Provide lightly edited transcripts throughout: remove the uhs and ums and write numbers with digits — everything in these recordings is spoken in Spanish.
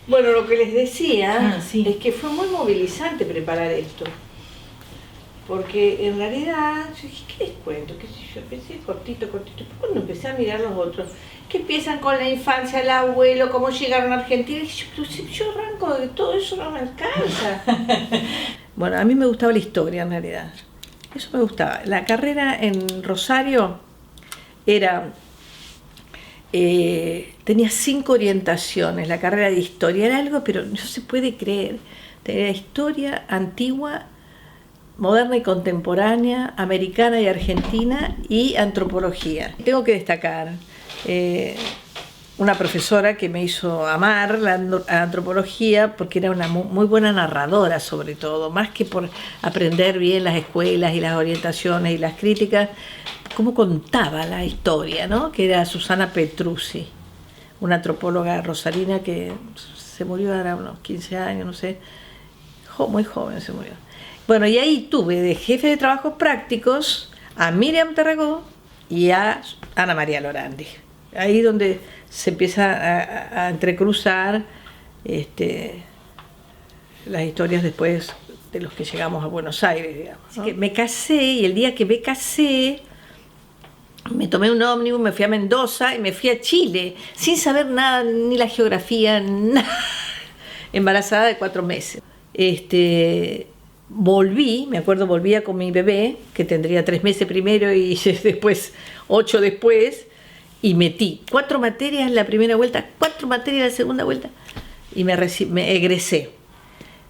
Bueno, lo que les decía sí. es que fue muy movilizante preparar esto. Porque en realidad, yo dije, ¿qué les cuento? ¿Qué sé yo? Empecé cortito. Cuando empecé a mirar los otros, que empiezan con la infancia, el abuelo, cómo llegaron a Argentina, y dije, pero si yo arranco de todo eso, no me alcanza. Bueno, a mí me gustaba la historia en realidad. Eso me gustaba. La carrera en Rosario era... tenía 5 orientaciones, la carrera de historia era algo, pero no se puede creer. Tenía historia antigua, moderna y contemporánea, americana y argentina, y antropología. Tengo que destacar una profesora que me hizo amar la antropología porque era una muy buena narradora, sobre todo, más que por aprender bien las escuelas y las orientaciones y las críticas, cómo contaba la historia, ¿no? Que era Susana Petrucci, una antropóloga rosarina que se murió ahora unos 15 años, no sé, muy joven se murió. Bueno, y ahí tuve de jefe de trabajos prácticos a Miriam Tarragó y a Ana María Lorandi. Ahí donde se empieza a entrecruzar las historias después de los que llegamos a Buenos Aires, digamos, ¿no? Así que me casé, y el día que me casé, me tomé un ómnibus, me fui a Mendoza y me fui a Chile, sin saber nada, ni la geografía, nada. Embarazada de 4 meses. Volví, me acuerdo, volvía con mi bebé, que tendría 3 meses primero y después 8 después, y metí 4 materias la primera vuelta, 4 materias la segunda vuelta, y me egresé.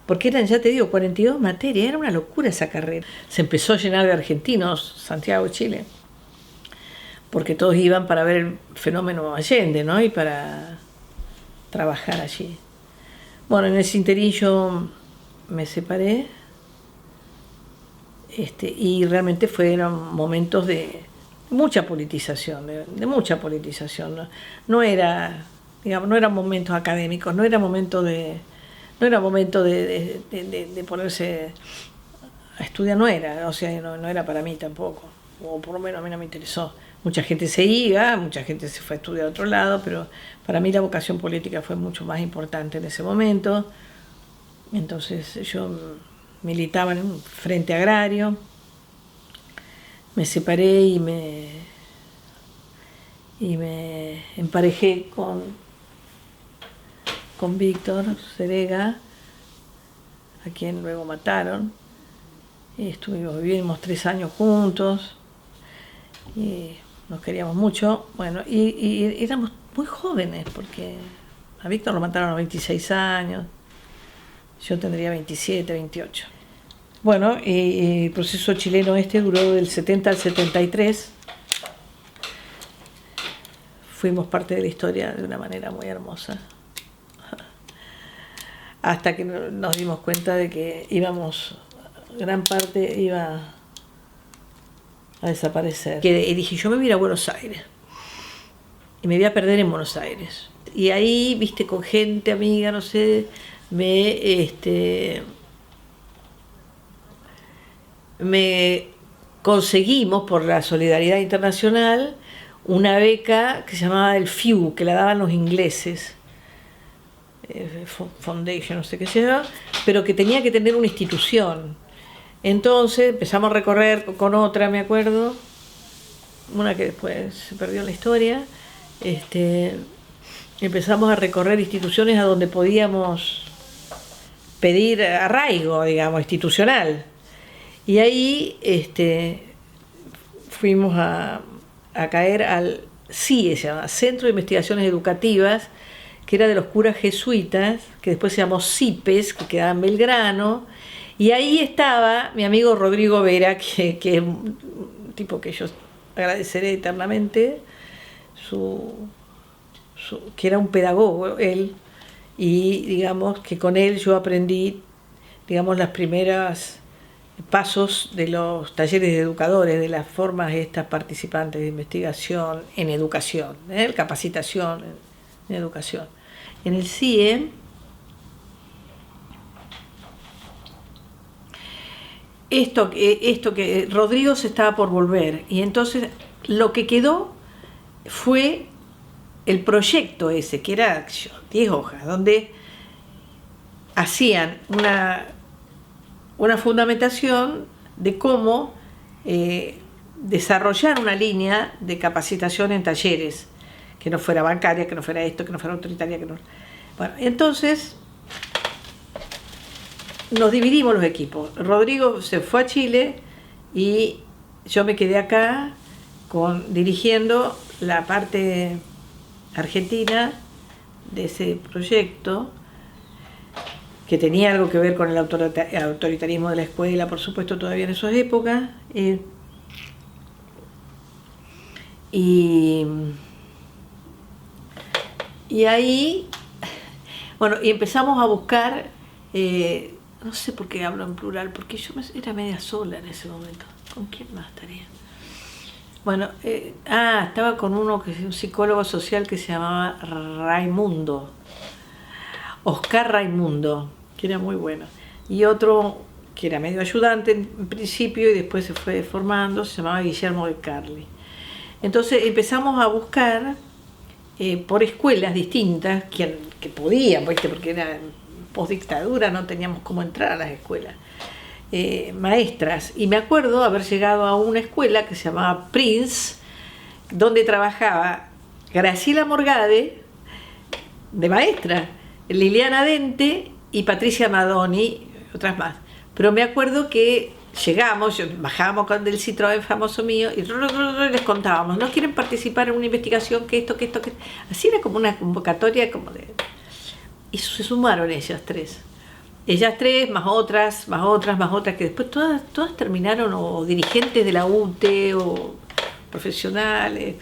Porque eran, ya te digo, 42 materias, era una locura esa carrera. Se empezó a llenar de argentinos, Santiago, Chile, porque todos iban para ver el fenómeno Allende, ¿no? Y para trabajar allí. Bueno, en ese interín yo me separé, y realmente fueron momentos de mucha politización, de mucha politización. No era, digamos, no eran momentos académicos, no era momento de ponerse a estudiar, no era, o sea, no era para mí tampoco, o por lo menos a mí no me interesó. Mucha gente se iba, mucha gente se fue a estudiar a otro lado, pero para mí la vocación política fue mucho más importante en ese momento. Entonces yo militaba en un frente agrario, me separé y me emparejé con Víctor Serega, a quien luego mataron, y vivimos 3 años juntos y nos queríamos mucho. Bueno, y éramos muy jóvenes, porque a Víctor lo mataron a los 26 años, yo tendría 27, 28. Bueno, y el proceso chileno duró del 70 al 73. Fuimos parte de la historia de una manera muy hermosa. Hasta que nos dimos cuenta de que gran parte iba a desaparecer. Y dije, yo me voy a ir a Buenos Aires. Y me voy a perder en Buenos Aires. Y ahí, viste, con gente, amiga, no sé, me conseguimos, por la solidaridad internacional, una beca que se llamaba el FIU, que la daban los ingleses, Foundation, no sé qué se llama, pero que tenía que tener una institución. Entonces empezamos a recorrer con otra, me acuerdo, una que después se perdió en la historia. Empezamos a recorrer instituciones a donde podíamos pedir arraigo, digamos, institucional. Y ahí fuimos a caer al CIE, se llama Centro de Investigaciones Educativas, que era de los curas jesuitas, que después se llamó CIPES, que quedaba en Belgrano. Y ahí estaba mi amigo Rodrigo Vera, que es un tipo que yo agradeceré eternamente, que era un pedagogo, él, y digamos que con él yo aprendí, digamos, las primeras pasos de los talleres de educadores, de las formas estas participantes de investigación en educación, capacitación en educación. En el CIE, esto que Rodrigo se estaba por volver, y entonces lo que quedó fue el proyecto ese, que era 10 hojas, donde hacían una fundamentación de cómo desarrollar una línea de capacitación en talleres, que no fuera bancaria, que no fuera esto, que no fuera autoritaria, que no... Bueno, entonces nos dividimos los equipos. Rodrigo se fue a Chile y yo me quedé acá dirigiendo la parte argentina de ese proyecto, que tenía algo que ver con el autoritarismo de la escuela, por supuesto, todavía en esas épocas. Y ahí, bueno, y empezamos a buscar, no sé por qué hablo en plural, porque yo era media sola en ese momento. ¿Con quién más estaría? Bueno, estaba con un psicólogo social que se llamaba Raimundo, Oscar Raimundo, que era muy bueno, y otro que era medio ayudante en principio y después se fue formando, se llamaba Guillermo de Carli. Entonces empezamos a buscar por escuelas distintas que podían, ¿viste? Porque era postdictadura, no teníamos cómo entrar a las escuelas, maestras, y me acuerdo haber llegado a una escuela que se llamaba Prince, donde trabajaba Graciela Morgade de maestra, Liliana Dente y Patricia Madoni, otras más. Pero me acuerdo que bajábamos con del Citroën famoso mío y les contábamos, ¿no quieren participar en una investigación que esto? Así era como una convocatoria y se sumaron ellas tres, más otras, que después todas terminaron o dirigentes de la UTE o profesionales,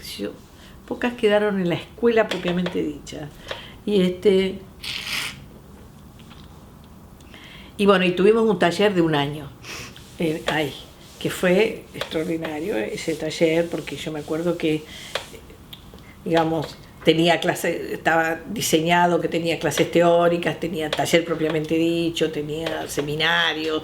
pocas quedaron en la escuela propiamente dicha. Y bueno, y tuvimos un taller de un año ahí, que fue extraordinario ese taller, porque yo me acuerdo que, digamos, tenía clases, estaba diseñado que tenía clases teóricas, tenía taller propiamente dicho, tenía seminarios,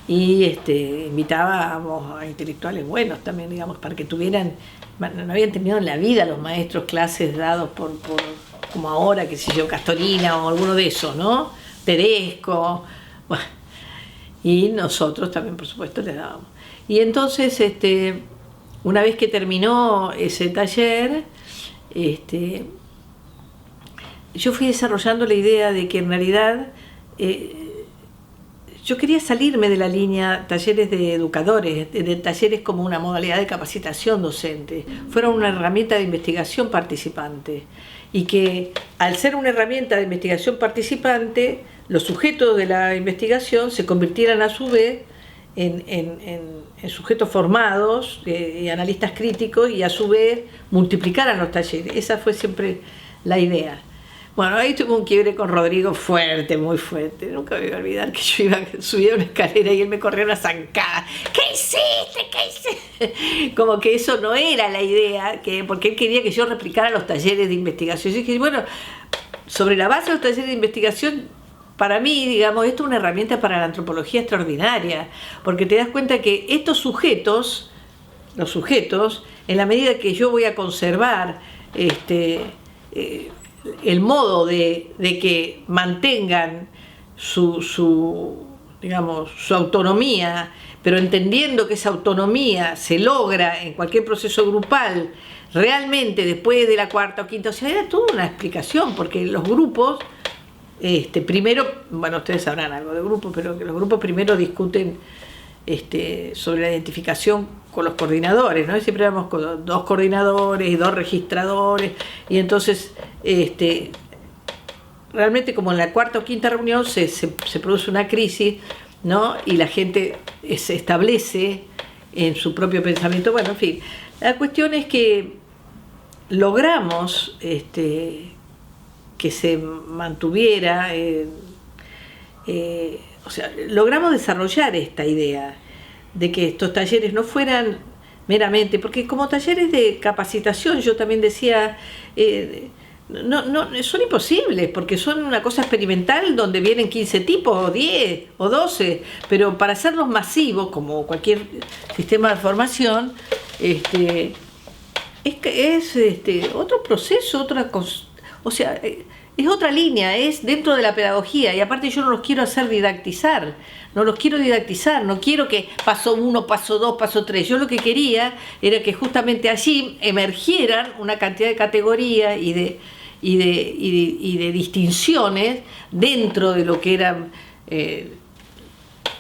y invitábamos a intelectuales buenos también, digamos, para que tuvieran, no habían tenido en la vida los maestros clases dados por como ahora, qué sé yo, Castorina o alguno de esos, ¿no? Tedesco, bueno, y nosotros también, por supuesto, les dábamos. Y entonces, una vez que terminó ese taller, yo fui desarrollando la idea de que en realidad yo quería salirme de la línea talleres de educadores, de talleres como una modalidad de capacitación docente, fueron una herramienta de investigación participante, y que al ser una herramienta de investigación participante, los sujetos de la investigación se convirtieran a su vez en sujetos formados y analistas críticos, y a su vez multiplicaran los talleres. Esa fue siempre la idea. Bueno, ahí tuve un quiebre con Rodrigo fuerte, muy fuerte. Nunca me voy a olvidar que yo iba a subir una escalera y él me corría una zancada. ¿Qué hiciste? Como que eso no era la idea, porque él quería que yo replicara los talleres de investigación. Yo dije, bueno, sobre la base de los talleres de investigación, para mí, digamos, esto es una herramienta para la antropología extraordinaria, porque te das cuenta que estos sujetos, los sujetos, en la medida que yo voy a conservar el modo de que mantengan su autonomía, pero entendiendo que esa autonomía se logra en cualquier proceso grupal, realmente después de la cuarta o quinta, o sea, era toda una explicación, porque los grupos, primero, bueno, ustedes sabrán algo de grupos, pero que los grupos primero discuten sobre la identificación con los coordinadores, ¿no? Y siempre éramos con 2 coordinadores y 2 registradores, y entonces realmente como en la cuarta o quinta reunión se produce una crisis, ¿no? Y la gente se establece en su propio pensamiento. Bueno, en fin, la cuestión es que logramos que se mantuviera, o sea, logramos desarrollar esta idea de que estos talleres no fueran meramente, porque como talleres de capacitación yo también decía, no, son imposibles, porque son una cosa experimental donde vienen 15 tipos, o 10, o 12, pero para hacerlos masivos, como cualquier sistema de formación, es otro proceso, O sea, es otra línea, es dentro de la pedagogía, y aparte yo no los quiero hacer didactizar, no quiero que paso 1, paso 2, paso 3. Yo lo que quería era que justamente allí emergieran una cantidad de categorías y de distinciones dentro de lo que eran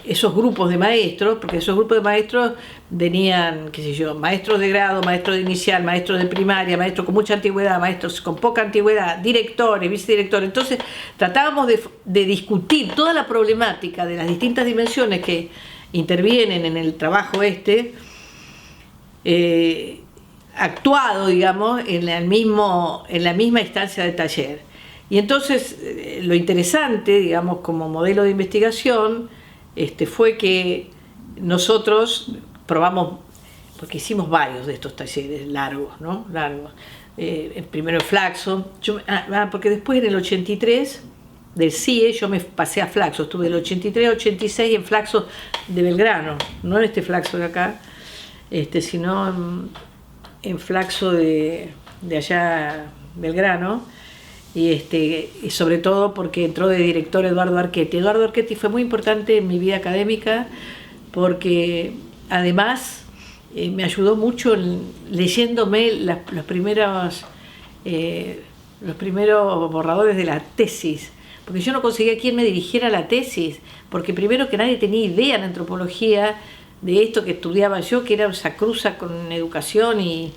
esos grupos de maestros, porque esos grupos de maestros venían, qué sé yo, maestros de grado, maestros de inicial, maestros de primaria, maestros con mucha antigüedad, maestros con poca antigüedad, directores, vicedirectores. Entonces tratábamos de discutir toda la problemática de las distintas dimensiones que intervienen en el trabajo actuado, digamos, en la misma instancia de taller. Y entonces lo interesante, digamos, como modelo de investigación, fue que nosotros probamos, porque hicimos varios de estos talleres largos, ¿no? Largos. Primero en Flaxo, porque después en el 83 del CIE yo me pasé a Flaxo, estuve del 83 al 86 en Flaxo de Belgrano, no en este Flaxo de acá, sino en Flaxo de allá Belgrano. Y sobre todo porque entró de director Eduardo Archetti. Eduardo Archetti fue muy importante en mi vida académica porque además me ayudó mucho leyéndome los primeros borradores de la tesis, porque yo no conseguía quien me dirigiera la tesis, porque primero que nadie tenía idea en antropología de esto que estudiaba yo, que era esa cruza con educación y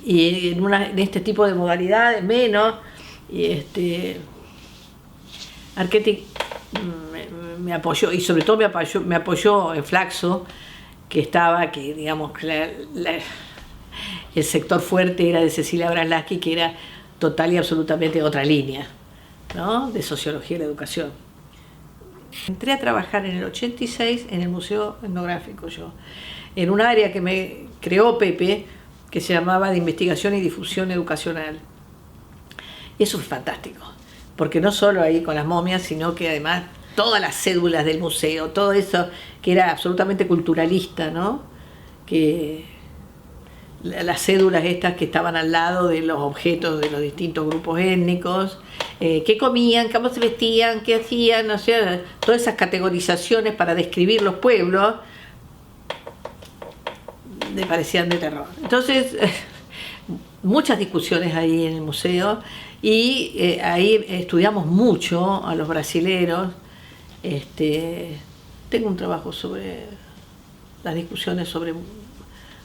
en este tipo de modalidades menos. Archetti me apoyó, y sobre todo me apoyó en Flaxo, que digamos, el sector fuerte era de Cecilia Braslavsky, que era total y absolutamente otra línea, ¿no?, de sociología de la educación. Entré a trabajar en el 86 en el Museo Etnográfico, en un área que me creó Pepe, que se llamaba de Investigación y Difusión Educacional. Eso fue fantástico, porque no solo ahí con las momias, sino que además todas las cédulas del museo, todo eso que era absolutamente culturalista, ¿no? Que las cédulas estas que estaban al lado de los objetos de los distintos grupos étnicos, qué comían, cómo se vestían, qué hacían, o sea, todas esas categorizaciones para describir los pueblos, me parecían de terror. Entonces, muchas discusiones ahí en el museo, y ahí estudiamos mucho a los brasileros. Tengo un trabajo sobre las discusiones sobre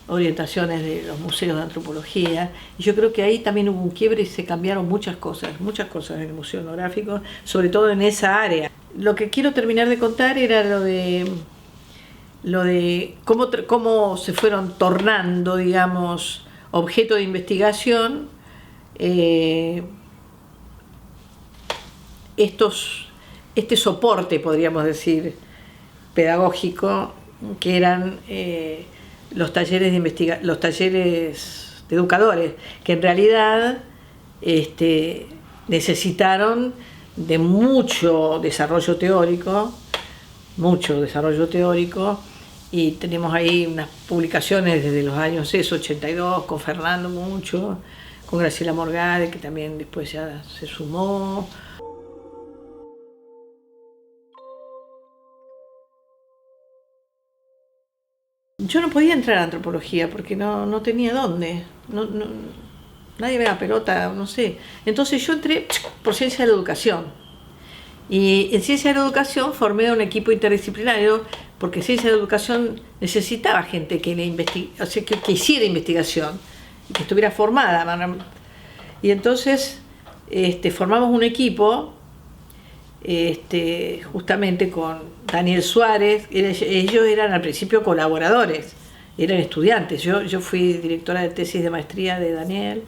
orientaciones de los museos de antropología, y yo creo que ahí también hubo un quiebre y se cambiaron muchas cosas en el Museo Etnográfico, sobre todo en esa área. Lo que quiero terminar de contar era lo de cómo se fueron tornando, digamos, objeto de investigación este soporte, podríamos decir, pedagógico, que eran los talleres de educadores, que en realidad necesitaron de mucho desarrollo teórico, y tenemos ahí unas publicaciones desde los años 82, con Fernando mucho, con Graciela Morgade, que también después ya se sumó. Yo no podía entrar a antropología porque no tenía dónde, nadie me da pelota, no sé. Entonces yo entré por ciencia de la educación. Y en ciencia de la educación formé un equipo interdisciplinario, porque ciencia de la educación necesitaba gente que hiciera investigación y que estuviera formada. Y entonces formamos un equipo justamente con Daniel Suárez. Ellos eran al principio colaboradores, eran estudiantes. Yo fui directora de tesis de maestría de Daniel,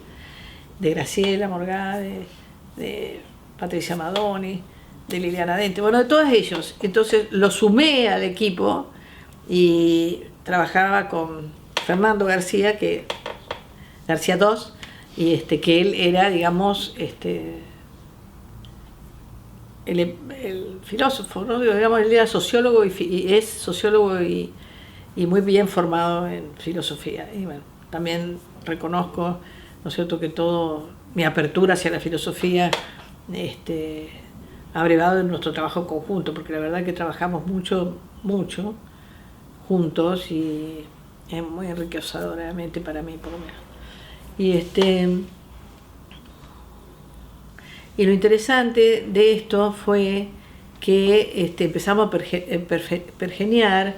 de Graciela Morgade, de Patricia Madoni, de Liliana Dente, bueno, de todos ellos. Entonces lo sumé al equipo y trabajaba con Fernando García, García II, y que él era, digamos, el filósofo, ¿no? Digamos, él era sociólogo y es sociólogo y muy bien formado en filosofía. Y bueno, también reconozco, ¿no es cierto?, que todo mi apertura hacia la filosofía ha brevado en nuestro trabajo conjunto, porque la verdad que trabajamos mucho juntos y es muy enriquecedor realmente para mí, por lo menos. Y lo interesante de esto fue que empezamos a pergeniar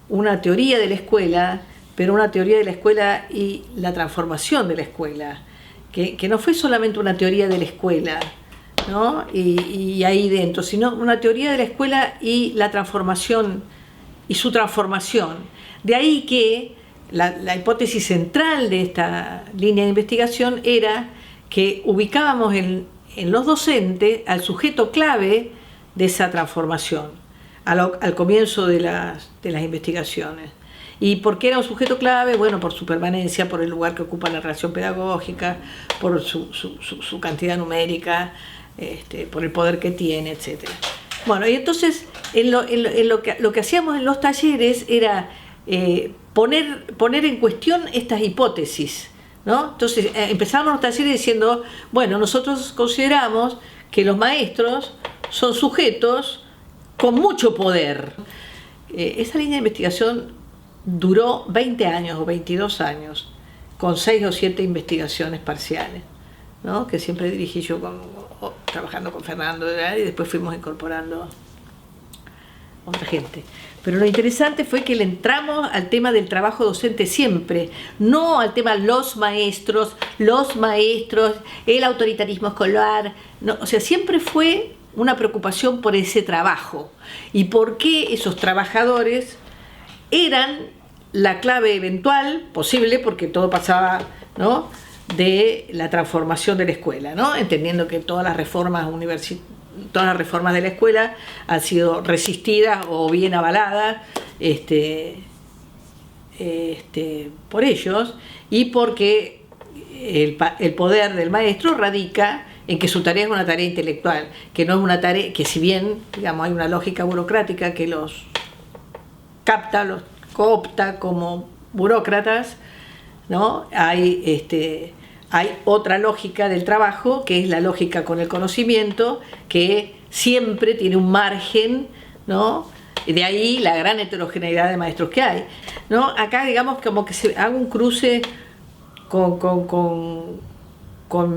una teoría de la escuela, pero una teoría de la escuela y la transformación de la escuela, que no fue solamente una teoría de la escuela, ¿no? y ahí dentro, sino una teoría de la escuela y la transformación y su transformación. De ahí que la hipótesis central de esta línea de investigación era que ubicábamos en los docentes al sujeto clave de esa transformación, al comienzo de las investigaciones. ¿Y por qué era un sujeto clave? Bueno, por su permanencia, por el lugar que ocupa en la relación pedagógica, por su cantidad numérica, por el poder que tiene, etc. Bueno, y entonces lo que hacíamos en los talleres era poner en cuestión estas hipótesis, ¿no? Entonces empezábamos los talleres diciendo, bueno, nosotros consideramos que los maestros son sujetos con mucho poder. Esa línea de investigación duró 20 años o 22 años, con 6 o 7 investigaciones parciales, ¿no? Que siempre dirigí yo trabajando con Fernando, ¿verdad? Y después fuimos incorporando otra gente. Pero lo interesante fue que le entramos al tema del trabajo docente siempre, no al tema los maestros, el autoritarismo escolar, no, o sea, siempre fue una preocupación por ese trabajo y por qué esos trabajadores eran la clave eventual posible, porque todo pasaba, ¿no?, de la transformación de la escuela, ¿no?, entendiendo que todas las reformas de la escuela han sido resistidas o bien avaladas por ellos, y porque el poder del maestro radica en que su tarea es una tarea intelectual, que no es una tarea que, si bien, digamos, hay una lógica burocrática que los capta, los coopta como burócratas, ¿no? Hay otra lógica del trabajo, que es la lógica con el conocimiento, que siempre tiene un margen, ¿no? De ahí la gran heterogeneidad de maestros que hay, ¿no? Acá, digamos, como que se haga un cruce con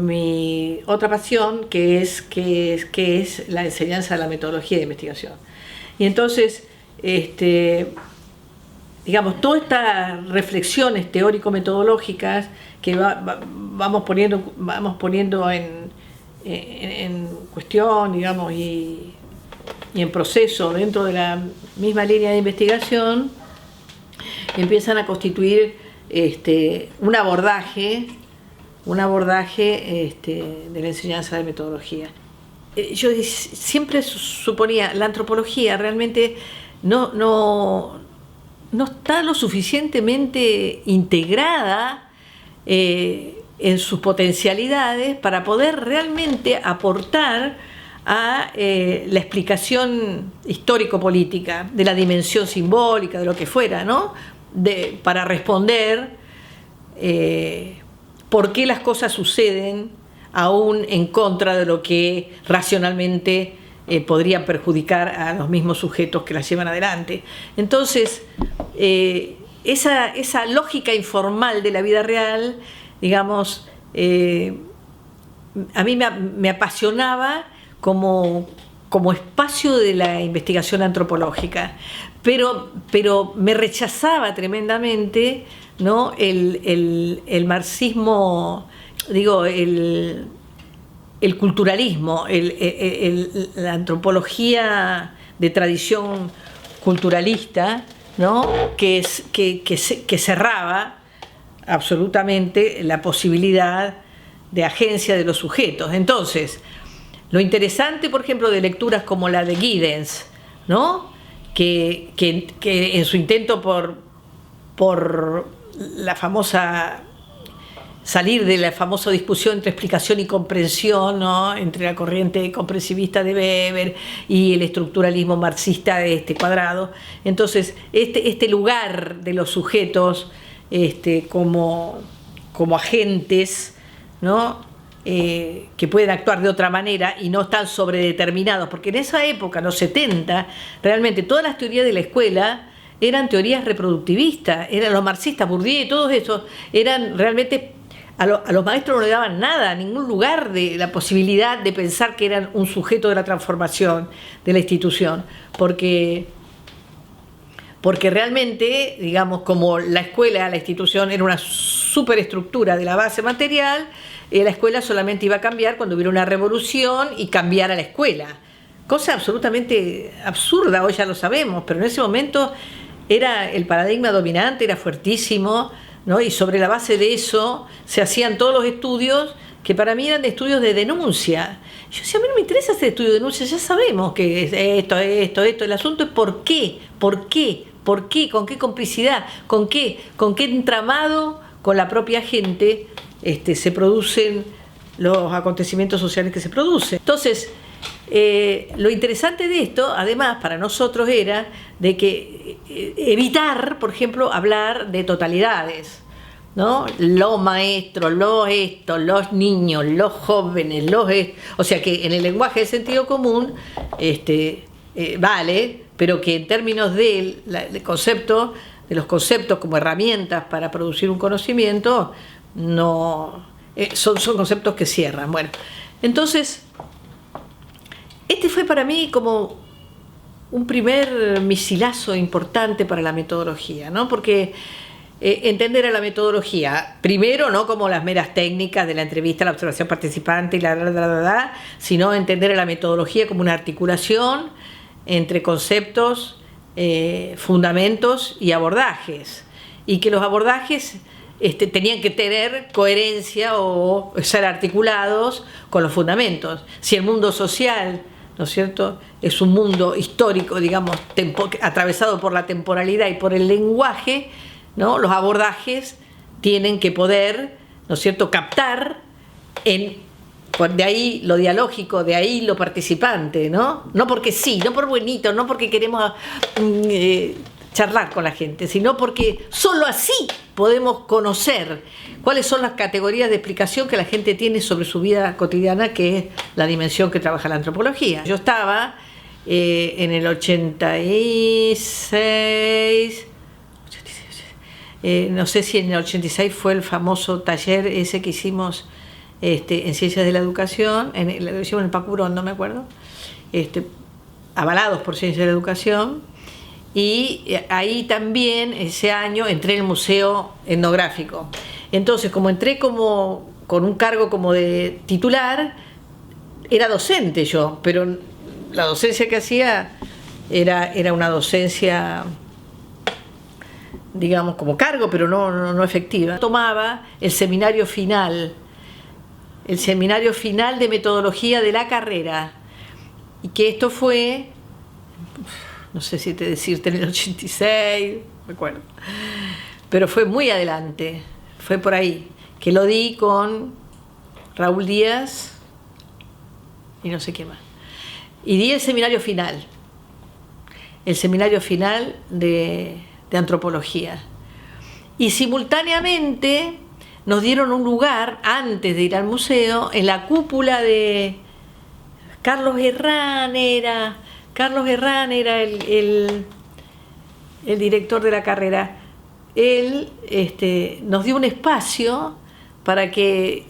mi otra pasión, que es la enseñanza de la metodología de investigación. Y entonces, digamos, todas estas reflexiones teórico-metodológicas que vamos poniendo en cuestión, digamos, y en proceso dentro de la misma línea de investigación, empiezan a constituir un abordaje de la enseñanza de metodología. Yo siempre suponía, la antropología realmente no está lo suficientemente integrada en sus potencialidades para poder realmente aportar a la explicación histórico-política de la dimensión simbólica, de lo que fuera, ¿no? Para responder por qué las cosas suceden aún en contra de lo que racionalmente podría perjudicar a los mismos sujetos que las llevan adelante. Entonces, esa lógica informal de la vida real, digamos, a mí me apasionaba como espacio de la investigación antropológica, pero me rechazaba tremendamente, ¿no?, el marxismo, digo, el culturalismo, la antropología de tradición culturalista, ¿no?, que cerraba absolutamente la posibilidad de agencia de los sujetos. Entonces, lo interesante, por ejemplo, de lecturas como la de Giddens, ¿no?, que en su intento por la famosa salir de la famosa discusión entre explicación y comprensión, ¿no?, entre la corriente comprensivista de Weber y el estructuralismo marxista de Cuadrado. Entonces, este lugar de los sujetos como agentes, ¿no?, que pueden actuar de otra manera y no están sobredeterminados, porque en esa época, en los 70, realmente todas las teorías de la escuela eran teorías reproductivistas, eran los marxistas, Bourdieu y todos esos, eran realmente, a los maestros no le daban nada, ningún lugar de la posibilidad de pensar que eran un sujeto de la transformación de la institución, porque realmente, digamos, como la escuela, la institución era una superestructura de la base material, la escuela solamente iba a cambiar cuando hubiera una revolución y cambiara la escuela. Cosa absolutamente absurda, hoy ya lo sabemos, pero en ese momento era el paradigma dominante, era fuertísimo, ¿no? Y sobre la base de eso se hacían todos los estudios que para mí eran estudios de denuncia. Yo decía, a mí no me interesa hacer estudio de denuncia, ya sabemos que es esto, el asunto es por qué, con qué complicidad, con qué entramado con la propia gente se producen los acontecimientos sociales que se producen. Entonces, lo interesante de esto, además, para nosotros era de que evitar, por ejemplo, hablar de totalidades, ¿no? Los maestros, los niños, los jóvenes, o sea que en el lenguaje de sentido común vale, pero que en términos de los conceptos como herramientas para producir un conocimiento, no son conceptos que cierran. Bueno, entonces este fue para mí como un primer misilazo importante para la metodología, ¿no? Porque entender a la metodología, primero no como las meras técnicas de la entrevista, la observación participante y sino entender a la metodología como una articulación entre conceptos, fundamentos y abordajes, y que los abordajes tenían que tener coherencia o ser articulados con los fundamentos. Si el mundo social, ¿no es cierto?, es un mundo histórico, digamos, atravesado por la temporalidad y por el lenguaje, ¿no?, los abordajes tienen que poder, ¿no es cierto?, captar de ahí lo dialógico, de ahí lo participante, ¿no? No porque sí, no por bonito, no porque queremos charlar con la gente, sino porque solo así podemos conocer cuáles son las categorías de explicación que la gente tiene sobre su vida cotidiana, que es la dimensión que trabaja la antropología. Yo estaba en el 86, no sé si en el 86 fue el famoso taller ese que hicimos en Ciencias de la Educación, lo hicimos en el Pacurón, no me acuerdo, avalados por Ciencias de la Educación, y ahí también ese año entré en el Museo Etnográfico. Entonces, como entré con un cargo como de titular, era docente yo, pero la docencia que hacía era una docencia, digamos, como cargo, pero no efectiva. Tomaba el seminario final de metodología de la carrera, y que esto fue, no sé si decirte, en el 86, me acuerdo, pero fue muy adelante, fue por ahí, que lo di con Raúl Díaz y no sé qué más, y di el seminario final de antropología, y simultáneamente nos dieron un lugar, antes de ir al museo, en la cúpula de Carlos Herrán era el director de la carrera. Él nos dio un espacio para que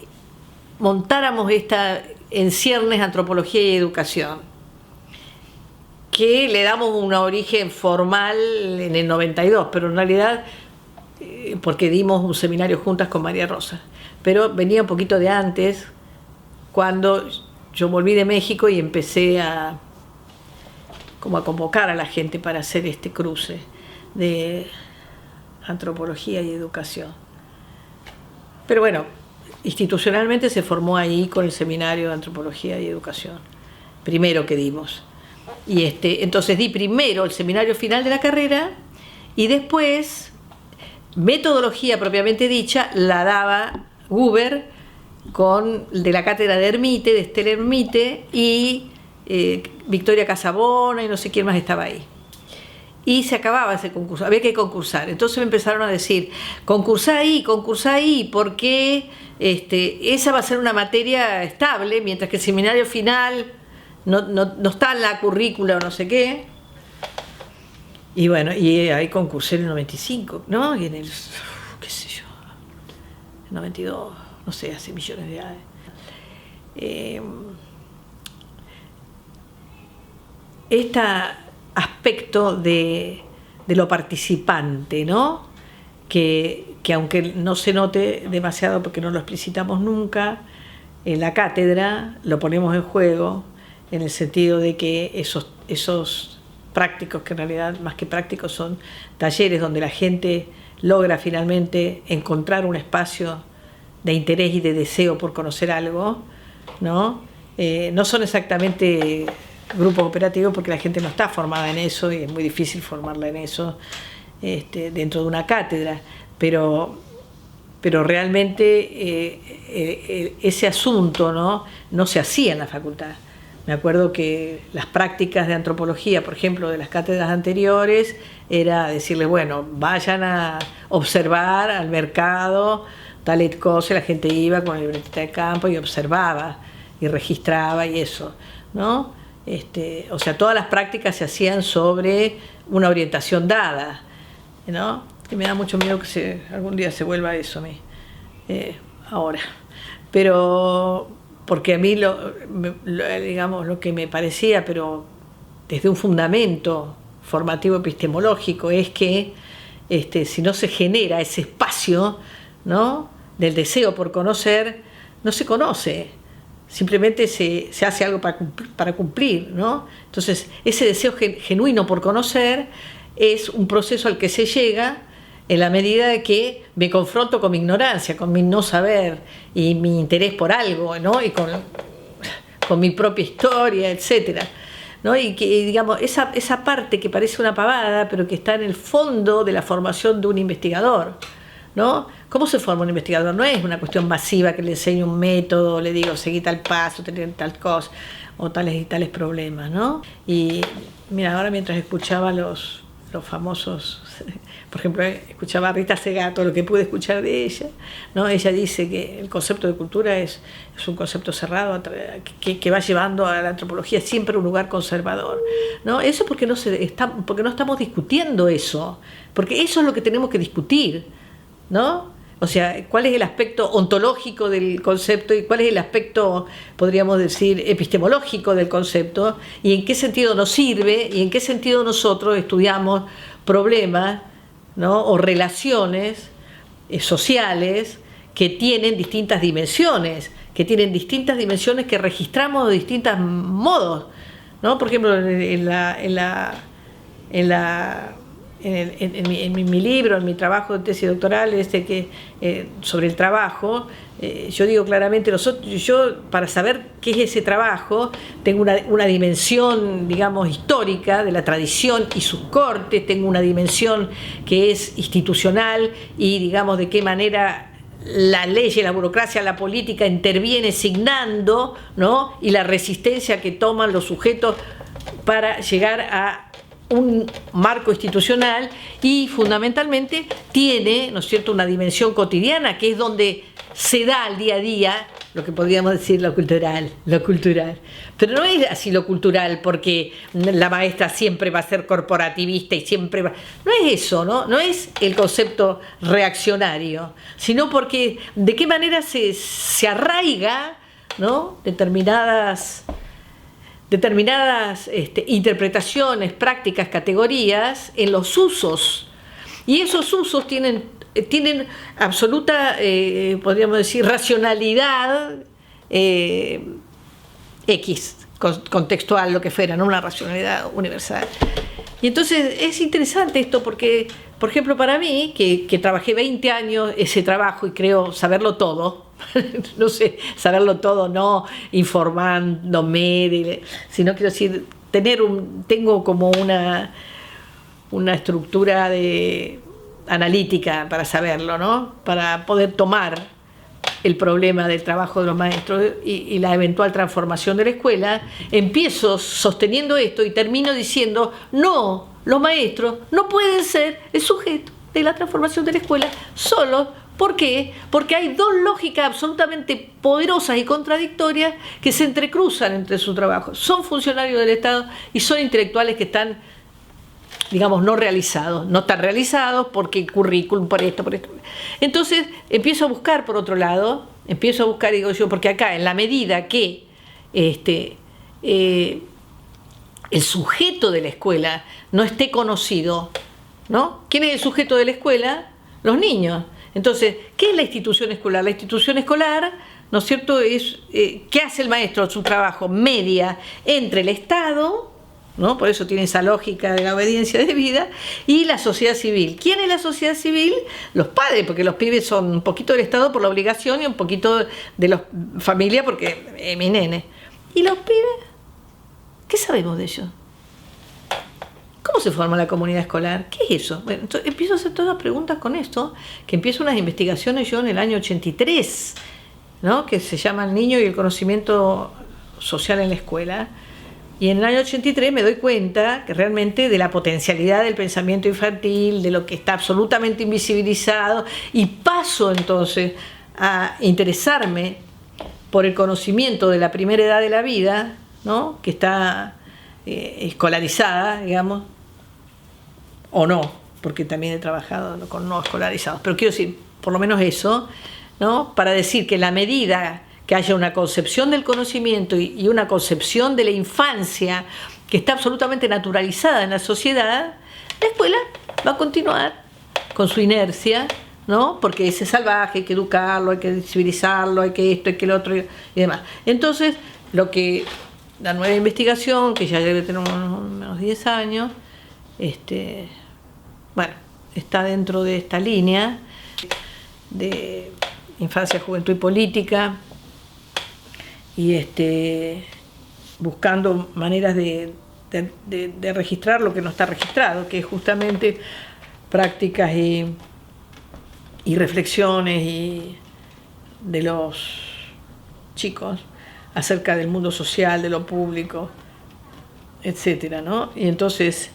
montáramos esta en ciernes antropología y educación, que le damos un origen formal en el 92, pero en realidad porque dimos un seminario juntas con María Rosa, pero venía un poquito de antes, cuando yo volví de México y empecé a convocar a la gente para hacer este cruce de antropología y educación. Pero bueno, institucionalmente se formó ahí con el seminario de antropología y educación, primero que dimos. Y entonces di primero el seminario final de la carrera, y después metodología propiamente dicha la daba Guber de la cátedra de Hermite, de Estela Hermite, y Victoria Casabona y no sé quién más estaba ahí. y se acababa ese concurso, había que concursar. Entonces me empezaron a decir, concursá ahí, porque esa va a ser una materia estable, mientras que el seminario final no está en la currícula o no sé qué. Y bueno, y ahí concursé en el 95, ¿no? Y en el, qué sé yo, el 92, no sé, hace millones de años. Este aspecto de lo participante, ¿no? Que aunque no se note demasiado porque no lo explicitamos nunca, en la cátedra lo ponemos en juego en el sentido de que esos prácticos, que en realidad más que prácticos son talleres donde la gente logra finalmente encontrar un espacio de interés y de deseo por conocer algo, ¿no? No son exactamente grupos operativos porque la gente no está formada en eso y es muy difícil formarla en eso dentro de una cátedra, pero realmente ese asunto no se hacía en la facultad. Me acuerdo que las prácticas de antropología, por ejemplo, de las cátedras anteriores, era decirles, bueno, vayan a observar al mercado, tal y cosa, la gente iba con el libretita de campo y observaba y registraba y eso, ¿no? O sea, todas las prácticas se hacían sobre una orientación dada, ¿no? Que me da mucho miedo que algún día se vuelva eso a mí, ahora. Pero porque a mí digamos, lo que me parecía, pero desde un fundamento formativo epistemológico, es que si no se genera ese espacio, ¿no?, del deseo por conocer, no se conoce, simplemente se hace algo para cumplir, ¿no? Entonces, ese deseo genuino por conocer es un proceso al que se llega en la medida de que me confronto con mi ignorancia, con mi no saber y mi interés por algo, ¿no? Y con mi propia historia, etcétera, ¿no? Y que, digamos, esa parte que parece una pavada, pero que está en el fondo de la formación de un investigador, ¿no? ¿Cómo se forma un investigador? No es una cuestión masiva que le enseño un método, le digo, seguí tal paso, tener tal cosa, o tales y tales problemas, ¿no? Y mira, ahora mientras escuchaba los famosos, por ejemplo, escuchaba a Rita Segato, lo que pude escuchar de ella, ¿no? Ella dice que el concepto de cultura es un concepto cerrado que va llevando a la antropología siempre a un lugar conservador, ¿no? Eso porque no estamos discutiendo eso, porque eso es lo que tenemos que discutir, ¿no? O sea, ¿cuál es el aspecto ontológico del concepto y cuál es el aspecto, podríamos decir, epistemológico del concepto, y en qué sentido nos sirve y en qué sentido nosotros estudiamos problemas, ¿no?, o relaciones sociales que tienen distintas dimensiones, que registramos de distintos modos, ¿no? Por ejemplo, en mi libro, en mi trabajo de tesis doctoral sobre el trabajo, yo digo claramente, yo para saber qué es ese trabajo tengo una dimensión, digamos, histórica de la tradición y sus cortes, tengo una dimensión que es institucional y, digamos, de qué manera la ley, la burocracia, la política interviene signando, ¿no?, y la resistencia que toman los sujetos para llegar a un marco institucional, y fundamentalmente tiene, ¿no es cierto?, una dimensión cotidiana, que es donde se da al día a día lo que podríamos decir lo cultural. Pero no es así lo cultural porque la maestra siempre va a ser corporativista y siempre va... No es eso, ¿no? No es el concepto reaccionario, sino porque de qué manera se arraiga, ¿no?, determinadas interpretaciones, prácticas, categorías en los usos. Y esos usos tienen absoluta, podríamos decir, racionalidad contextual, lo que fuera, no una racionalidad universal. Y entonces es interesante esto porque, por ejemplo, para mí, que trabajé 20 años ese trabajo y creo saberlo todo, no sé, saberlo todo, no informándome, sino quiero decir, tengo como una estructura analítica para saberlo, ¿no? Para poder tomar el problema del trabajo de los maestros y la eventual transformación de la escuela. Empiezo sosteniendo esto y termino diciendo, no los maestros no pueden ser el sujeto de la transformación de la escuela solos. ¿Por qué? Porque hay dos lógicas absolutamente poderosas y contradictorias que se entrecruzan entre su trabajo. Son funcionarios del Estado y son intelectuales que están, digamos, no realizados. No están realizados porque el currículum, por esto. Entonces empiezo a buscar por otro lado, digo yo, porque acá en la medida que el sujeto de la escuela no esté conocido, ¿no? ¿Quién es el sujeto de la escuela? Los niños. Entonces, ¿qué es la institución escolar? La institución escolar, ¿no es cierto?, es ¿qué hace el maestro? Su trabajo media entre el Estado, ¿no? Por eso tiene esa lógica de la obediencia debida, y la sociedad civil. ¿Quién es la sociedad civil? Los padres, porque los pibes son un poquito del Estado por la obligación y un poquito de la familia porque mi nene. ¿Y los pibes? ¿Qué sabemos de ellos? ¿Cómo se forma la comunidad escolar? ¿Qué es eso? Bueno, entonces empiezo a hacer todas las preguntas con esto, que empiezo unas investigaciones yo en el año 83, ¿no? Que se llama El niño y el conocimiento social en la escuela. Y en el año 83 me doy cuenta que realmente de la potencialidad del pensamiento infantil, de lo que está absolutamente invisibilizado, y paso entonces a interesarme por el conocimiento de la primera edad de la vida, ¿no? Que está escolarizada, digamos, o no, porque también he trabajado con no escolarizados, pero quiero decir, por lo menos eso, ¿no? Para decir que en la medida que haya una concepción del conocimiento y una concepción de la infancia que está absolutamente naturalizada en la sociedad, la escuela va a continuar con su inercia, ¿no? Porque ese salvaje hay que educarlo, hay que civilizarlo, hay que esto, hay que lo otro y demás. Entonces, la nueva investigación, que ya debe tener unos 10 años, bueno, está dentro de esta línea de infancia, juventud y política, y buscando maneras de registrar lo que no está registrado, que es justamente prácticas y reflexiones de los chicos acerca del mundo social, de lo público, etcétera, ¿no? Y entonces,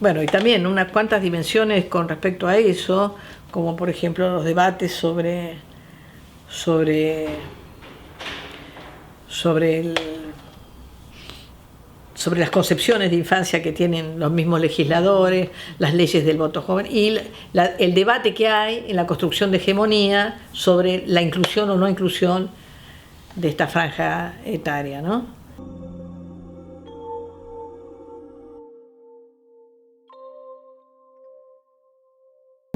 bueno, y también unas cuantas dimensiones con respecto a eso, como por ejemplo los debates sobre las concepciones de infancia que tienen los mismos legisladores, las leyes del voto joven y el debate que hay en la construcción de hegemonía sobre la inclusión o no inclusión de esta franja etaria, ¿no?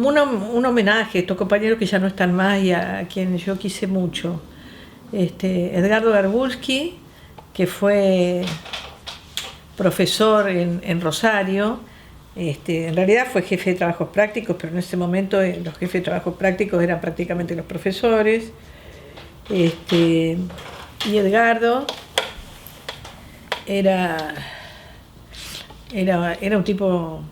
Un homenaje a estos compañeros que ya no están más y a quienes yo quise mucho. Edgardo Garbulski, que fue profesor en Rosario, en realidad fue jefe de trabajos prácticos, pero en ese momento los jefes de trabajos prácticos eran prácticamente los profesores. Y Edgardo era un tipo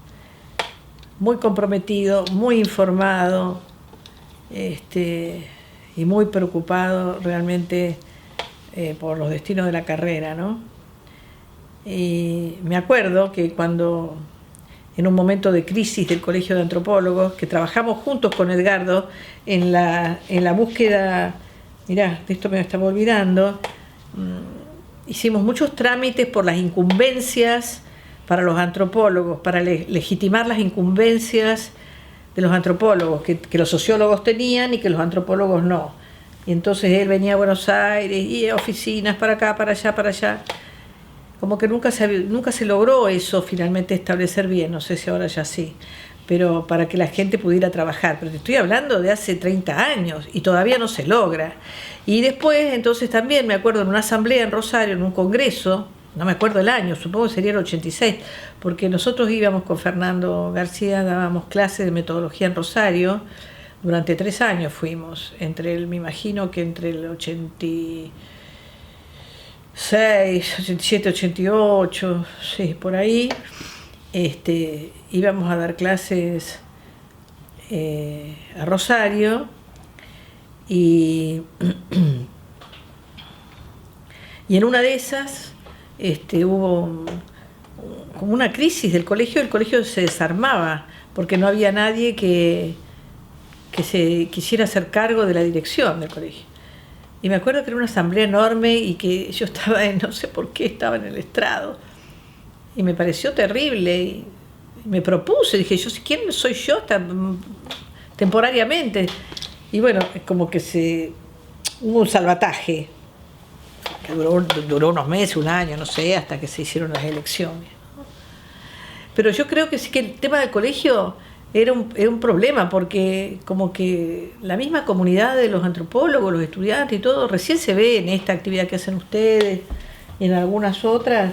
muy comprometido, muy informado, y muy preocupado realmente por los destinos de la carrera, ¿no? Y me acuerdo que cuando, en un momento de crisis del Colegio de Antropólogos, que trabajamos juntos con Edgardo en la búsqueda, mirá, de esto me estaba olvidando, hicimos muchos trámites por las incumbencias para los antropólogos, para legitimar las incumbencias de los antropólogos, que los sociólogos tenían y que los antropólogos no. Y entonces él venía a Buenos Aires y oficinas para acá, para allá, para allá. Como que nunca se logró eso finalmente establecer bien, no sé si ahora ya sí, pero para que la gente pudiera trabajar. Pero te estoy hablando de hace 30 años y todavía no se logra. Y después, entonces también me acuerdo en una asamblea en Rosario, en un congreso, no me acuerdo el año, supongo que sería el 86, porque nosotros íbamos con Fernando García, dábamos clases de metodología en Rosario, durante 3 años fuimos, me imagino que entre el 86, 87, 88, sí, por ahí, íbamos a dar clases a Rosario, y en una de esas hubo como una crisis del colegio. El colegio se desarmaba porque no había nadie que se quisiera hacer cargo de la dirección del colegio. Y me acuerdo que era una asamblea enorme y que yo estaba no sé por qué estaba en el estrado. Y me pareció terrible. Y me propuse, dije, ¿quién soy yo temporariamente? Y bueno, es como que hubo un salvataje, que duró unos meses, un año, no sé, hasta que se hicieron las elecciones. Pero yo creo que sí que el tema del colegio era un problema, porque como que la misma comunidad de los antropólogos, los estudiantes y todo, recién se ve en esta actividad que hacen ustedes y en algunas otras,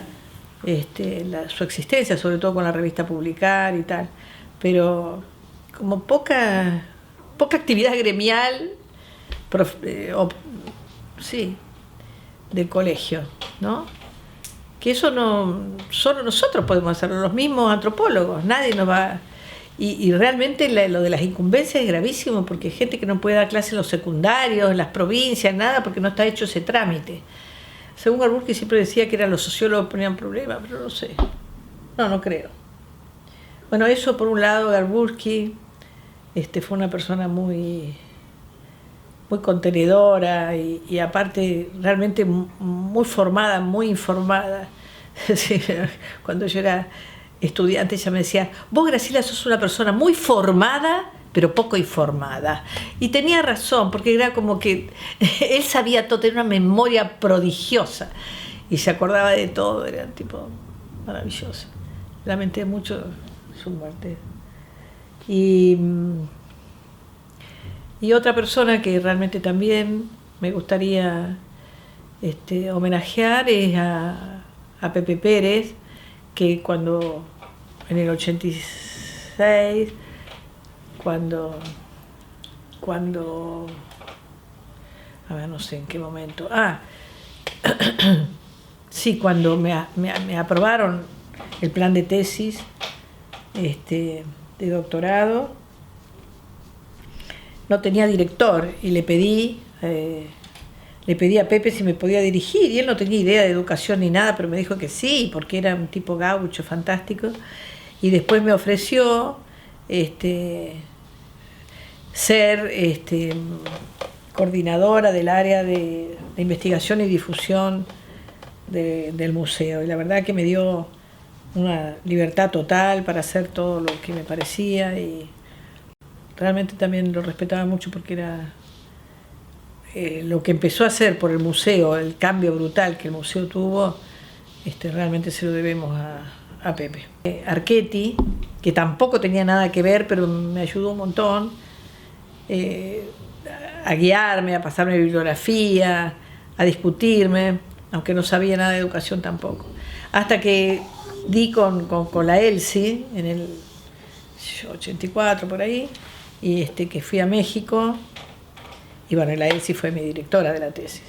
su existencia, sobre todo con la revista Publicar y tal, pero como poca actividad gremial, sí, del colegio, ¿no? Que eso no, solo nosotros podemos hacerlo, los mismos antropólogos, nadie nos va. Y realmente lo de las incumbencias es gravísimo, porque hay gente que no puede dar clases en los secundarios, en las provincias, nada, porque no está hecho ese trámite. Según Garburski siempre decía que eran los sociólogos que ponían problemas, pero no sé. No creo. Bueno, eso por un lado. Garburski fue una persona muy contenedora y aparte realmente muy formada, muy informada. Sí, cuando yo era estudiante ella me decía, vos, Graciela, sos una persona muy formada pero poco informada. Y tenía razón, porque era como que él sabía todo, tenía una memoria prodigiosa y se acordaba de todo, era un tipo maravilloso. Lamenté mucho su muerte. Y otra persona que realmente también me gustaría homenajear es a Pepe Pérez, que cuando en el 86, cuando a ver, no sé en qué momento, sí, cuando me aprobaron el plan de tesis de doctorado, no tenía director y le pedí a Pepe si me podía dirigir, y él no tenía idea de educación ni nada, pero me dijo que sí, porque era un tipo gaucho fantástico, y después me ofreció ser coordinadora del área de investigación y difusión del museo, y la verdad que me dio una libertad total para hacer todo lo que me parecía, y realmente también lo respetaba mucho porque era lo que empezó a hacer por el museo, el cambio brutal que el museo tuvo, realmente se lo debemos a Pepe. Archetti, que tampoco tenía nada que ver, pero me ayudó un montón a guiarme, a pasarme bibliografía, a discutirme, aunque no sabía nada de educación tampoco. Hasta que di con la ELSI en el 84 por ahí, y que fui a México, y bueno, la ELSI fue mi directora de la tesis.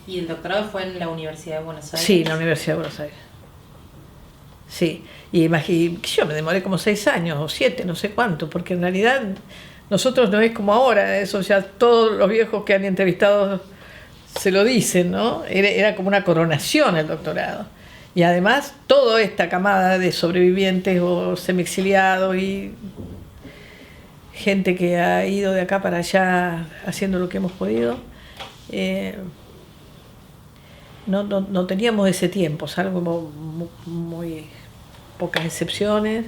¿Y el doctorado fue en la Universidad de Buenos Aires? Sí, en la Universidad de Buenos Aires. Sí, y yo me demoré como 6 años o 7, no sé cuánto, porque en realidad nosotros no es como ahora, eso ya todos los viejos que han entrevistado se lo dicen, ¿no? Era como una coronación el doctorado. Y además toda esta camada de sobrevivientes o semiexiliados y gente que ha ido de acá para allá haciendo lo que hemos podido, no teníamos ese tiempo, salvo muy pocas excepciones,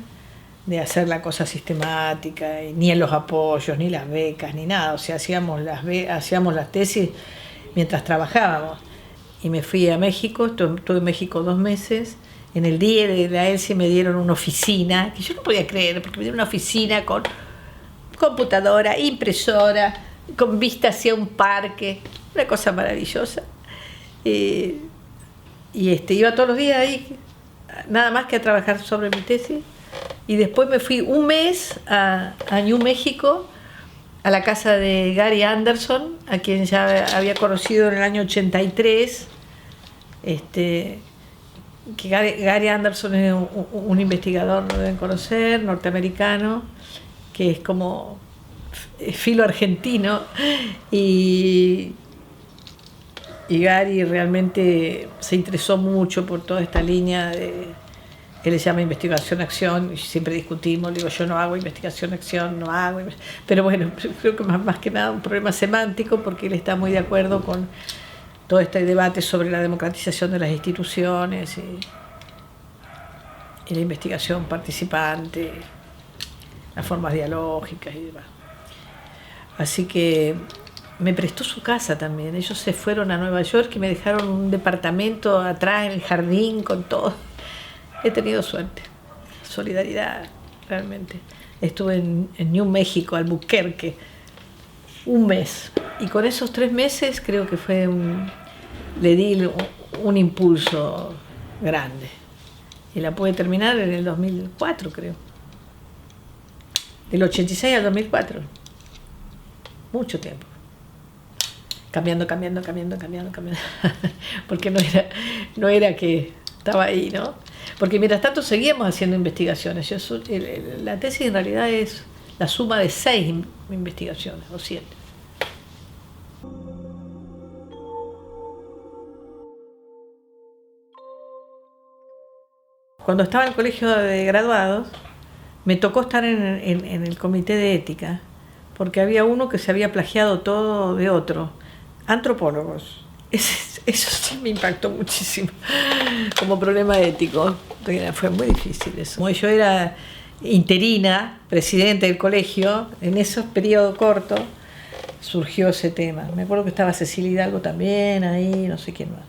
de hacer la cosa sistemática, y ni en los apoyos, ni las becas, ni nada. O sea, hacíamos las tesis mientras trabajábamos. Y me fui a México, estuve en México 2 meses. En el día de la ELSI me dieron una oficina, que yo no podía creer, porque me dieron una oficina con computadora, impresora, con vista hacia un parque, una cosa maravillosa. Y iba todos los días ahí, nada más que a trabajar sobre mi tesis. Y después me fui un mes a New México, a la casa de Gary Anderson, a quien ya había conocido en el año 83. Que Gary Anderson es un investigador, lo deben conocer, norteamericano, que es como filo argentino, y Gary realmente se interesó mucho por toda esta línea Él le llama investigación-acción y siempre discutimos, digo, yo no hago investigación-acción, no hago, pero bueno, creo que más que nada un problema semántico, porque él está muy de acuerdo con todo este debate sobre la democratización de las instituciones y la investigación participante, las formas dialógicas y demás. Así que me prestó su casa también. Ellos se fueron a Nueva York y me dejaron un departamento atrás en el jardín con todo. He tenido suerte, solidaridad, realmente. Estuve en New México, Albuquerque, un mes. Y con esos 3 meses creo que le di un impulso grande. Y la pude terminar en el 2004, creo. Del 86 al 2004. Mucho tiempo. Cambiando. Porque no era que estaba ahí, ¿no? Porque mientras tanto seguíamos haciendo investigaciones. La tesis en realidad es la suma de 6 investigaciones, o 7. Cuando estaba en el colegio de graduados, me tocó estar en el comité de ética, porque había uno que se había plagiado todo de otro. Antropólogos. Eso sí me impactó muchísimo como problema ético. Fue muy difícil eso. Como yo era interina, presidente del colegio, en esos periodos cortos surgió ese tema. Me acuerdo que estaba Cecilia Hidalgo también ahí, no sé quién más.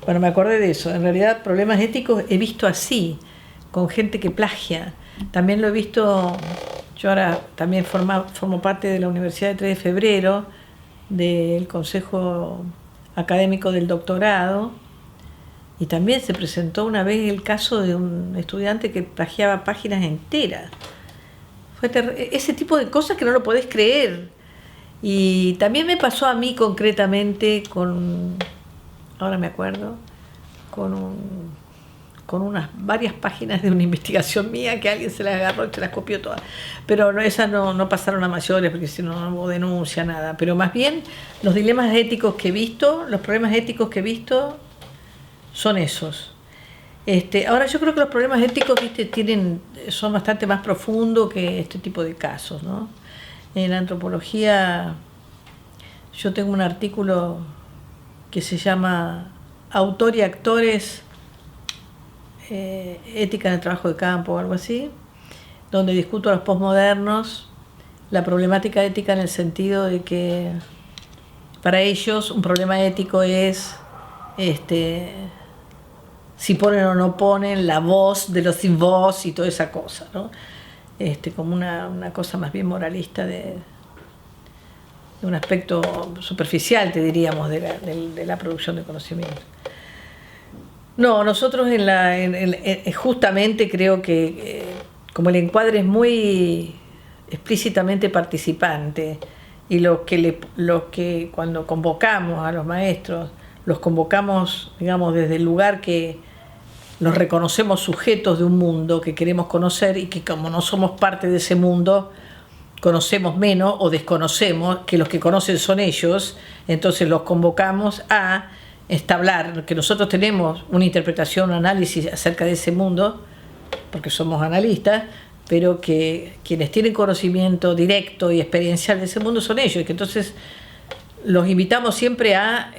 Bueno, me acordé de eso. En realidad, problemas éticos he visto así, con gente que plagia. También lo he visto, yo ahora también formo parte de la Universidad de 3 de Febrero, del Consejo Académico del Doctorado, y también se presentó una vez el caso de un estudiante que plagiaba páginas enteras. Ese tipo de cosas que no lo podés creer. Y también me pasó a mí concretamente ahora me acuerdo, con varias páginas de una investigación mía que alguien se las agarró y se las copió todas. Pero esas no pasaron a mayores, porque si no hubo denuncia, nada. Pero más bien los dilemas éticos que he visto, los problemas éticos que he visto son esos. Ahora yo creo que los problemas éticos, son bastante más profundos que este tipo de casos, ¿no? En antropología yo tengo un artículo que se llama Autor y actores, ética en el trabajo de campo o algo así, donde discuto a los posmodernos la problemática ética en el sentido de que para ellos un problema ético es si ponen o no ponen la voz de los sin voz y toda esa cosa, ¿no? Como una cosa más bien moralista de un aspecto superficial, te diríamos, de la producción de conocimiento. No, nosotros justamente creo que como el encuadre es muy explícitamente participante y lo que cuando convocamos a los maestros, los convocamos, digamos, desde el lugar que los reconocemos sujetos de un mundo que queremos conocer y que como no somos parte de ese mundo, conocemos menos o desconocemos, que los que conocen son ellos, entonces los convocamos a establecer que nosotros tenemos una interpretación, un análisis acerca de ese mundo, porque somos analistas, pero que quienes tienen conocimiento directo y experiencial de ese mundo son ellos, y que entonces los invitamos siempre a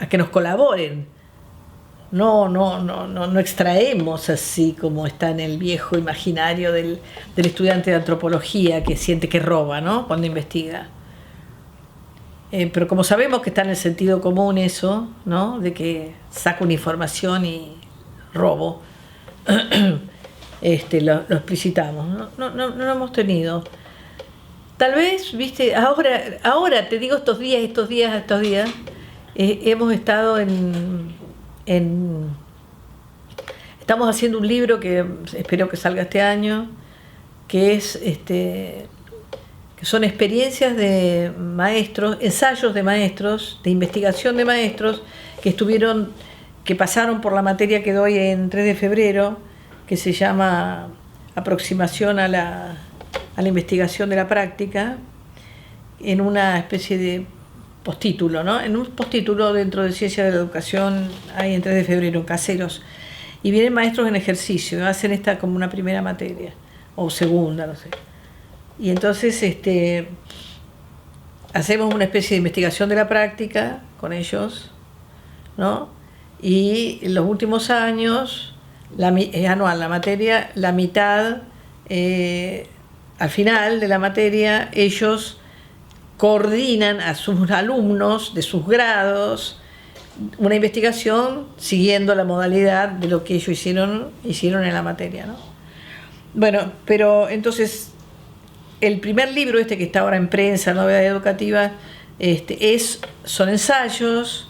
que nos colaboren. No extraemos así como está en el viejo imaginario del estudiante de antropología que siente que roba, ¿no?, cuando investiga. Pero como sabemos que está en el sentido común eso, ¿no?, de que saco una información y robo, lo explicitamos. No lo hemos tenido. Tal vez, viste, ahora te digo estos días, hemos estado estamos haciendo un libro que espero que salga este año, que es que son experiencias de maestros, ensayos de maestros, de investigación de maestros que pasaron por la materia que doy en 3 de febrero, que se llama Aproximación a la investigación de la práctica, en una especie de postítulo, ¿no? En un postítulo dentro de Ciencia de la Educación hay en 3 de febrero, caseros, y vienen maestros en ejercicio, hacen esta como una primera materia, o segunda, no sé. Y entonces hacemos una especie de investigación de la práctica con ellos, ¿no? Y en los últimos años, es anual la materia, la mitad, al final de la materia, ellos coordinan a sus alumnos de sus grados una investigación siguiendo la modalidad de lo que ellos hicieron en la materia, ¿no? Bueno, pero entonces el primer libro que está ahora en prensa, Novedades Educativas, son ensayos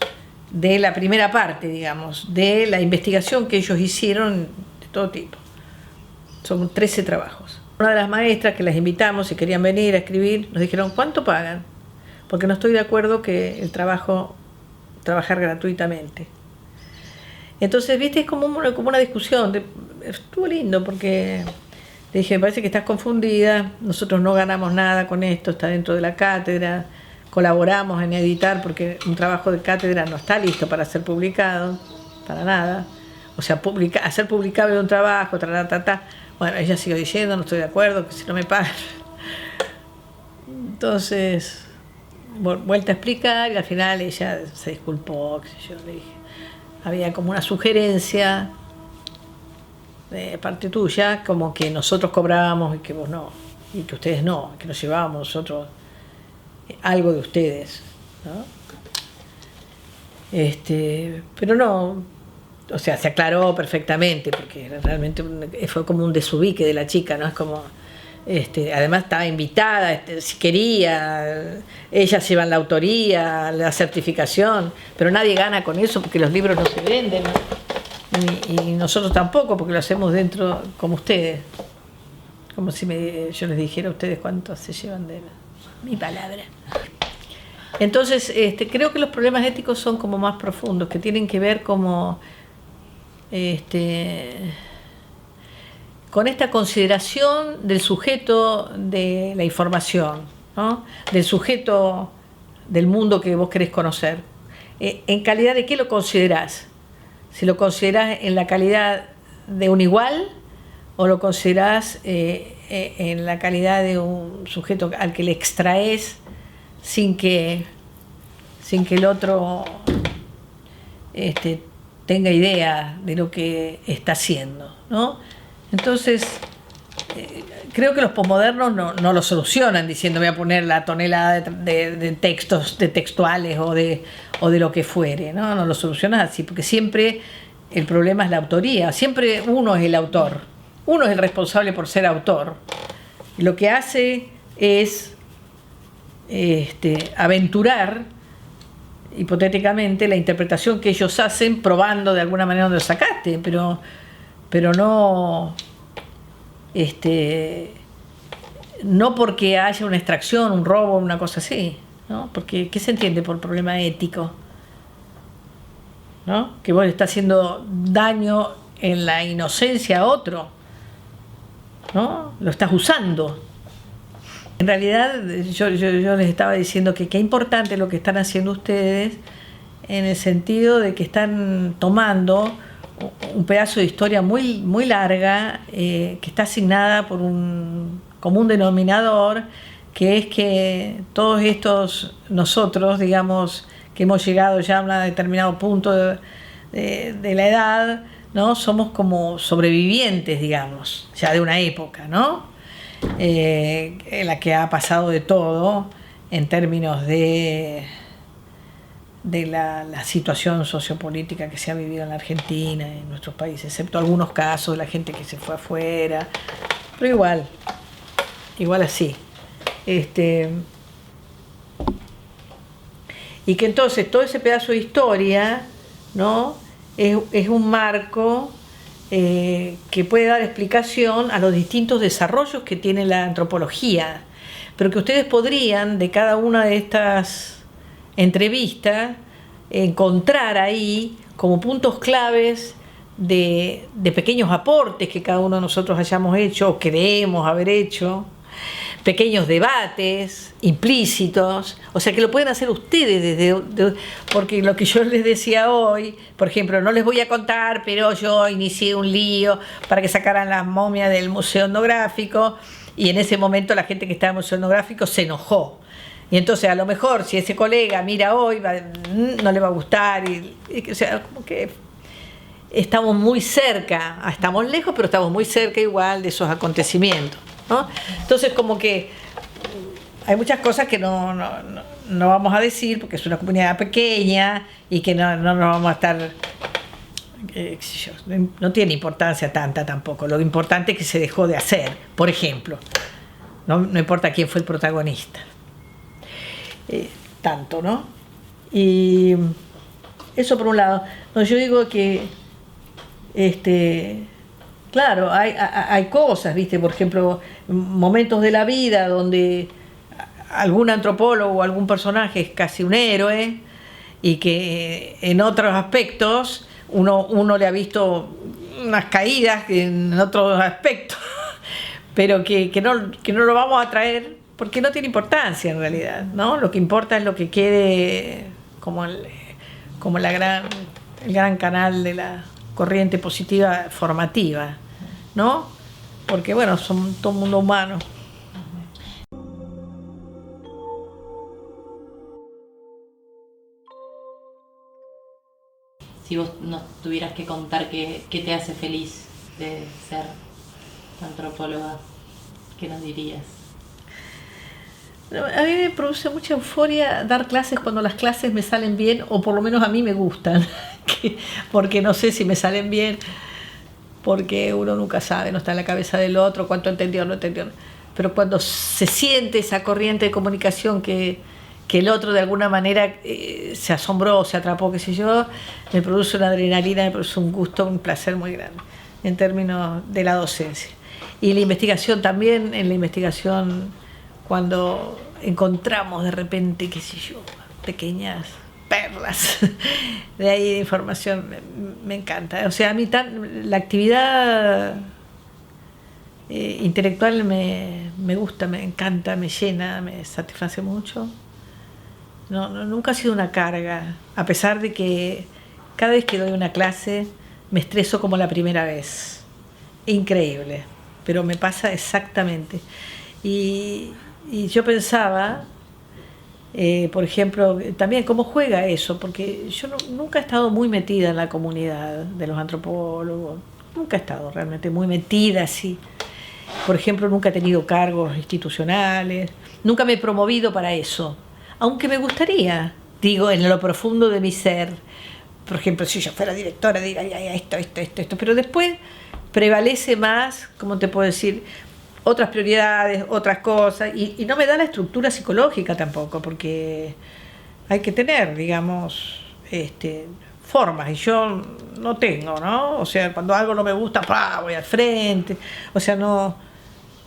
de la primera parte, digamos, de la investigación que ellos hicieron de todo tipo. Son 13 trabajos. Una de las maestras que las invitamos, si querían venir a escribir, nos dijeron, ¿cuánto pagan? Porque no estoy de acuerdo que trabajar gratuitamente. Entonces, viste, es como una discusión. Estuvo lindo porque le dije, me parece que estás confundida, nosotros no ganamos nada con esto, está dentro de la cátedra, colaboramos en editar porque un trabajo de cátedra no está listo para ser publicado, para nada. O sea, hacer publicable un trabajo, Bueno, ella siguió diciendo, no estoy de acuerdo, que si no me pagan. Entonces, vuelta a explicar y al final ella se disculpó, qué sé yo, le dije. Había como una sugerencia de parte tuya, como que nosotros cobrábamos y que vos no, y que ustedes no, que nos llevábamos nosotros algo de ustedes, ¿no? Pero no, o sea, se aclaró perfectamente, porque realmente fue como un desubique de la chica, ¿no? Es como, además estaba invitada, si quería, ellas llevan la autoría, la certificación, pero nadie gana con eso porque los libros no se venden, ¿no? Y nosotros tampoco, porque lo hacemos dentro como ustedes, como si yo les dijera a ustedes cuánto se llevan de mi palabra. Entonces, creo que los problemas éticos son como más profundos, que tienen que ver como con esta consideración del sujeto de la información, ¿no? Del sujeto del mundo que vos querés conocer. ¿En calidad de qué lo considerás? Si lo considerás en la calidad de un igual o lo considerás en la calidad de un sujeto al que le extraes sin que el otro tenga idea de lo que está haciendo, ¿no? Entonces, creo que los posmodernos no lo solucionan diciendo voy a poner la tonelada de textos, de textuales o de lo que fuere, ¿no? No lo solucionan así, porque siempre el problema es la autoría, siempre uno es el autor, uno es el responsable por ser autor. Y lo que hace es aventurar hipotéticamente la interpretación que ellos hacen, probando de alguna manera donde lo sacaste, pero no no porque haya una extracción, un robo, una cosa así, ¿no? Porque ¿qué se entiende por problema ético? ¿No? Que vos le estás haciendo daño en la inocencia a otro, ¿no? Lo estás usando. En realidad, yo les estaba diciendo que qué importante lo que están haciendo ustedes, en el sentido de que están tomando un pedazo de historia muy, muy larga, que está asignada por un común denominador, que es que todos estos nosotros, digamos, que hemos llegado ya a un determinado punto de la edad, ¿no? Somos como sobrevivientes, digamos, ya de una época, ¿no? En la que ha pasado de todo en términos de la situación sociopolítica que se ha vivido en la Argentina y en nuestros países, excepto algunos casos de la gente que se fue afuera, pero igual así. Y que entonces todo ese pedazo de historia, ¿no? es un marco que puede dar explicación a los distintos desarrollos que tiene la antropología, pero que ustedes podrían, de cada una de estas entrevistas, encontrar ahí como puntos claves de pequeños aportes que cada uno de nosotros hayamos hecho o creemos haber hecho, pequeños debates implícitos, o sea que lo pueden hacer ustedes porque lo que yo les decía hoy, por ejemplo, no les voy a contar, pero yo inicié un lío para que sacaran las momias del Museo Etnográfico, y en ese momento la gente que estaba en el Museo Etnográfico se enojó. Y entonces a lo mejor si ese colega mira hoy no le va a gustar, o sea, como que estamos muy cerca, estamos lejos, pero estamos muy cerca igual de esos acontecimientos, ¿no? Entonces como que hay muchas cosas que no vamos a decir porque es una comunidad pequeña y que no nos vamos a estar, no tiene importancia tanta tampoco. Lo importante es que se dejó de hacer, por ejemplo, no importa quién fue el protagonista, tanto, ¿no? Y eso por un lado. No, yo digo que claro, hay cosas, ¿viste? Por ejemplo, momentos de la vida donde algún antropólogo o algún personaje es casi un héroe y que en otros aspectos uno le ha visto unas caídas en otros aspectos, pero que no lo vamos a traer porque no tiene importancia en realidad, ¿no? Lo que importa es lo que quede como el gran canal de la corriente positiva formativa, ¿no? Porque bueno, son todo mundo humano. Si vos nos tuvieras que contar qué te hace feliz de ser antropóloga, ¿qué nos dirías? A mí me produce mucha euforia dar clases cuando las clases me salen bien, o por lo menos a mí me gustan, porque no sé si me salen bien, porque uno nunca sabe, no está en la cabeza del otro, cuánto entendió o no entendió. Pero cuando se siente esa corriente de comunicación que el otro de alguna manera se asombró, se atrapó, qué sé yo, me produce una adrenalina, me produce un gusto, un placer muy grande en términos de la docencia. Y la investigación también, en la investigación cuando encontramos de repente, qué sé yo, pequeñas perlas de ahí de información, me encanta. O sea, a mí la actividad intelectual me gusta, me encanta, me llena, me satisface mucho. Nunca ha sido una carga, a pesar de que cada vez que doy una clase me estreso como la primera vez. Increíble, pero me pasa exactamente. Y yo pensaba, por ejemplo, también cómo juega eso, porque yo nunca he estado muy metida en la comunidad de los antropólogos, nunca he estado realmente muy metida así. Por ejemplo, nunca he tenido cargos institucionales, nunca me he promovido para eso, aunque me gustaría, digo, en lo profundo de mi ser. Por ejemplo, si yo fuera directora, diría esto, pero después prevalece más, ¿cómo te puedo decir?, otras prioridades, otras cosas, y no me da la estructura psicológica tampoco, porque hay que tener, digamos, formas, y yo no tengo, ¿no? O sea, cuando algo no me gusta, voy al frente, o sea, no,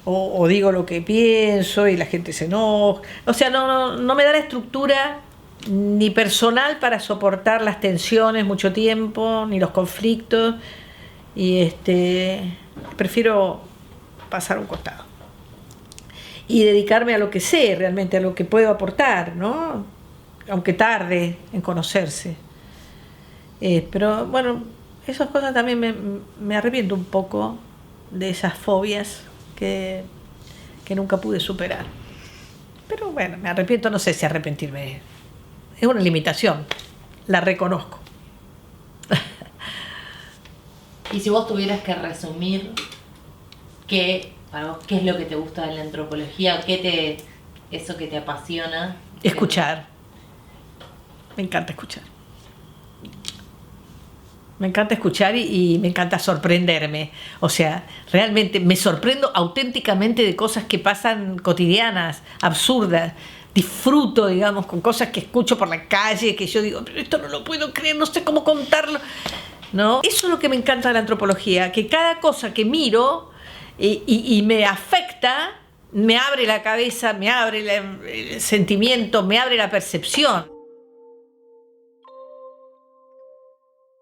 o digo lo que pienso y la gente se enoja, o sea, no me da la estructura ni personal para soportar las tensiones mucho tiempo, ni los conflictos, y prefiero pasar a un costado y dedicarme a lo que sé, realmente a lo que puedo aportar, ¿no? Aunque tarde en conocerse. Pero bueno, esas cosas también me arrepiento un poco de esas fobias que nunca pude superar. Pero bueno, me arrepiento, no sé si arrepentirme es una limitación, la reconozco. Y si vos tuvieras que resumir para vos, ¿qué es lo que te gusta de la antropología? Eso que te apasiona? Escuchar. Me encanta escuchar. Me encanta escuchar y me encanta sorprenderme. O sea, realmente me sorprendo auténticamente de cosas que pasan cotidianas, absurdas. Disfruto, digamos, con cosas que escucho por la calle, que yo digo, pero esto no lo puedo creer, no sé cómo contarlo, ¿no? Eso es lo que me encanta de la antropología, que cada cosa que miro y me afecta, me abre la cabeza, me abre el sentimiento, me abre la percepción.